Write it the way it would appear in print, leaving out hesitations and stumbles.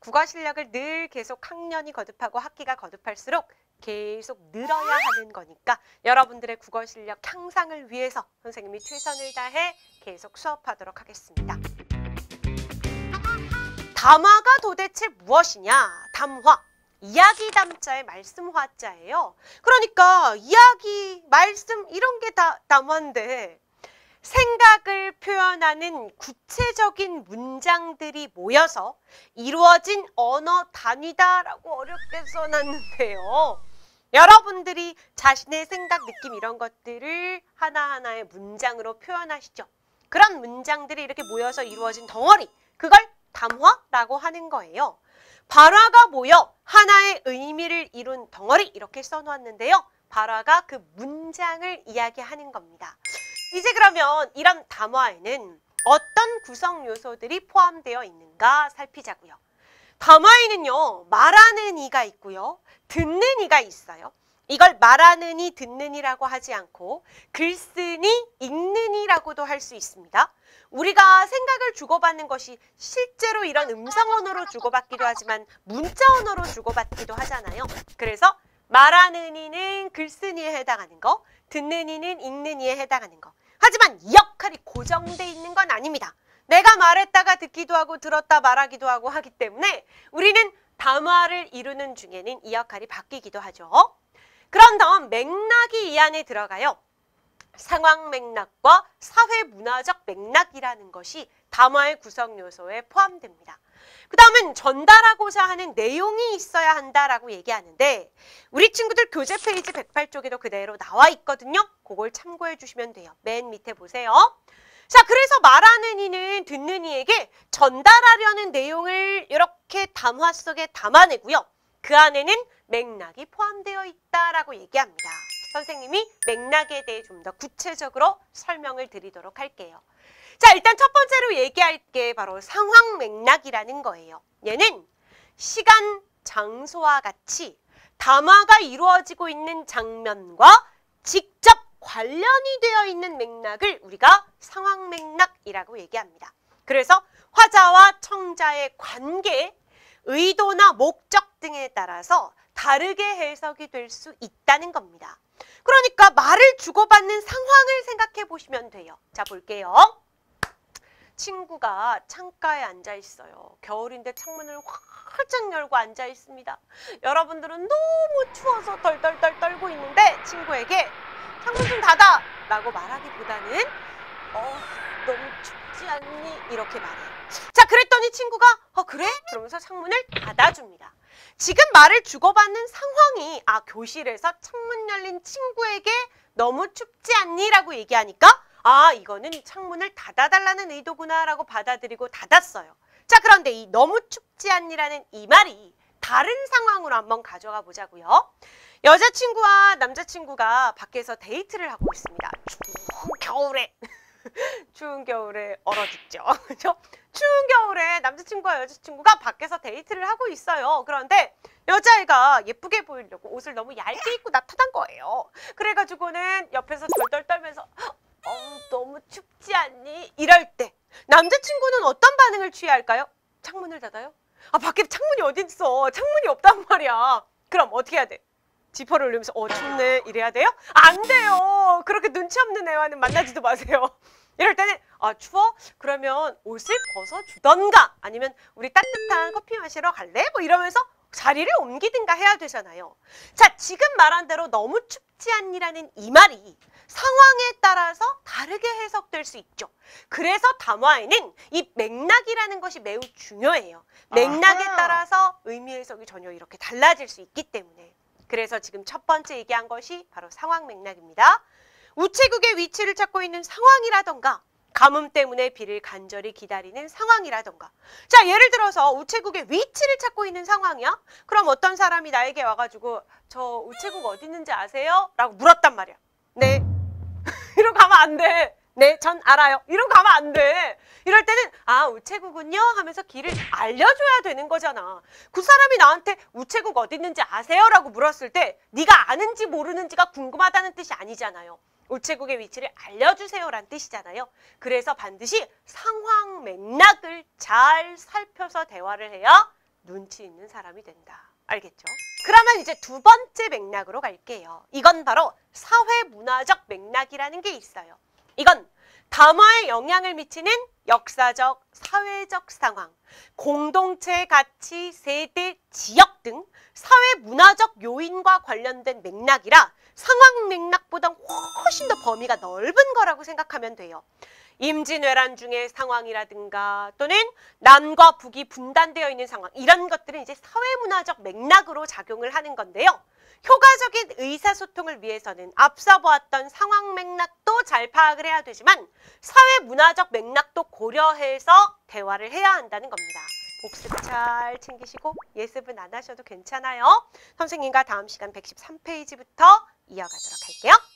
국어 실력을 늘 계속 학년이 거듭하고 학기가 거듭할수록 계속 늘어야 하는 거니까 여러분들의 국어 실력 향상을 위해서 선생님이 최선을 다해 계속 수업하도록 하겠습니다. 담화가 도대체 무엇이냐? 담화. 이야기 담자의 말씀 화자예요. 그러니까 이야기, 말씀 이런 게 다 담화인데 생각을 표현하는 구체적인 문장들이 모여서 이루어진 언어 단위다라고 어렵게 써놨는데요. 여러분들이 자신의 생각, 느낌 이런 것들을 하나하나의 문장으로 표현하시죠. 그런 문장들이 이렇게 모여서 이루어진 덩어리, 그걸 담화라고 하는 거예요. 발화가 모여 하나의 의미를 이룬 덩어리 이렇게 써놓았는데요. 발화가 그 문장을 이야기하는 겁니다. 이제 그러면 이런 담화에는 어떤 구성 요소들이 포함되어 있는가 살피자고요. 담화에는요, 말하는 이가 있고요, 듣는 이가 있어요. 이걸 말하는 이, 듣는 이라고 하지 않고 글쓰니, 읽는 이라고도 할 수 있습니다. 우리가 생각을 주고받는 것이 실제로 이런 음성 언어로 주고받기도 하지만 문자 언어로 주고받기도 하잖아요. 그래서 말하는 이는 글쓰니에 해당하는 거, 듣는 이는 읽는 이에 해당하는 거. 하지만 이 역할이 고정돼 있는 건 아닙니다. 내가 말했다가 듣기도 하고 들었다 말하기도 하고 하기 때문에 우리는 담화를 이루는 중에는 이 역할이 바뀌기도 하죠. 그런 다음 맥락이 이 안에 들어가요. 상황 맥락과 사회 문화적 맥락이라는 것이 담화의 구성 요소에 포함됩니다. 그 다음은 전달하고자 하는 내용이 있어야 한다라고 얘기하는데 우리 친구들 교재 페이지 108쪽에도 그대로 나와 있거든요. 그걸 참고해 주시면 돼요. 맨 밑에 보세요. 자, 그래서 말하는 이는 듣는 이에게 전달하려는 내용을 이렇게 담화 속에 담아내고요. 그 안에는 맥락이 포함되어 있다라고 얘기합니다. 선생님이 맥락에 대해 좀 더 구체적으로 설명을 드리도록 할게요. 자, 일단 첫 번째로 얘기할 게 바로 상황 맥락이라는 거예요. 얘는 시간, 장소와 같이 담화가 이루어지고 있는 장면과 직접 관련이 되어 있는 맥락을 우리가 상황 맥락이라고 얘기합니다. 그래서 화자와 청자의 관계, 의도나 목적 등에 따라서 다르게 해석이 될 수 있다는 겁니다. 그러니까 말을 주고받는 상황을 생각해 보시면 돼요. 자, 볼게요. 친구가 창가에 앉아 있어요. 겨울인데 창문을 활짝 열고 앉아 있습니다. 여러분들은 너무 추워서 덜덜덜 떨고 있는데 친구에게 창문 좀 닫아! 라고 말하기보다는 너무 춥지 않니? 이렇게 말해요. 자, 그랬더니 친구가 그래? 그러면서 창문을 닫아줍니다. 지금 말을 주고받는 상황이 교실에서 창문 열린 친구에게 너무 춥지 않니? 라고 얘기하니까 이거는 창문을 닫아달라는 의도구나 라고 받아들이고 닫았어요. 자, 그런데 이 너무 춥지 않니라는 이 말이 다른 상황으로 한번 가져가 보자고요. 여자친구와 남자친구가 밖에서 데이트를 하고 있습니다. 추운 겨울에 얼어 죽죠. 그렇죠? 추운 겨울에 남자친구와 여자친구가 밖에서 데이트를 하고 있어요. 그런데 여자애가 예쁘게 보이려고 옷을 너무 얇게 입고 나타난 거예요. 그래가지고는 옆에서 덜덜 떨면서 너무 춥지 않니? 이럴 때 남자친구는 어떤 반응을 취해야 할까요? 창문을 닫아요? 밖에 창문이 어딨어. 창문이 없단 말이야. 그럼 어떻게 해야 돼? 지퍼를 올리면서 춥네 이래야 돼요? 안 돼요. 그렇게 눈치 없는 애와는 만나지도 마세요. 이럴 때는 추워? 그러면 옷을 벗어주던가 아니면 우리 따뜻한 커피 마시러 갈래? 뭐 이러면서 자리를 옮기든가 해야 되잖아요. 자, 지금 말한 대로 너무 춥지 않니라는 이 말이 상황에 따라서 다르게 해석될 수 있죠. 그래서 담화에는 이 맥락이라는 것이 매우 중요해요. 맥락에 따라서 의미 해석이 전혀 이렇게 달라질 수 있기 때문에. 그래서 지금 첫 번째 얘기한 것이 바로 상황 맥락입니다. 우체국의 위치를 찾고 있는 상황이라던가 가뭄 때문에 비를 간절히 기다리는 상황이라던가. 자, 예를 들어서 우체국의 위치를 찾고 있는 상황이야? 그럼 어떤 사람이 나에게 와가지고 저 우체국 어디 있는지 아세요? 라고 물었단 말이야. 네. 이러고 가면 안 돼. 네, 전 알아요. 이러고 가면 안 돼. 이럴 때는 우체국은요 하면서 길을 알려줘야 되는 거잖아. 그 사람이 나한테 우체국 어디 있는지 아세요? 라고 물었을 때 네가 아는지 모르는지가 궁금하다는 뜻이 아니잖아요. 우체국의 위치를 알려주세요란 뜻이잖아요. 그래서 반드시 상황 맥락을 잘 살펴서 대화를 해야 눈치 있는 사람이 된다. 알겠죠? 그러면 이제 두 번째 맥락으로 갈게요. 이건 바로 사회문화적 맥락이라는 게 있어요. 이건 담화에 영향을 미치는 역사적, 사회적 상황, 공동체 가치, 세대, 지역 등 사회문화적 요인과 관련된 맥락이라 상황 맥락보다 훨씬 더 범위가 넓은 거라고 생각하면 돼요. 임진왜란 중의 상황이라든가 또는 남과 북이 분단되어 있는 상황, 이런 것들은 이제 사회문화적 맥락으로 작용을 하는 건데요. 효과적인 의사소통을 위해서는 앞서 보았던 상황 맥락도 잘 파악을 해야 되지만 사회문화적 맥락도 고려해서 대화를 해야 한다는 겁니다. 복습 잘 챙기시고 예습은 안 하셔도 괜찮아요. 선생님과 다음 시간 113페이지부터 이어가도록 할게요.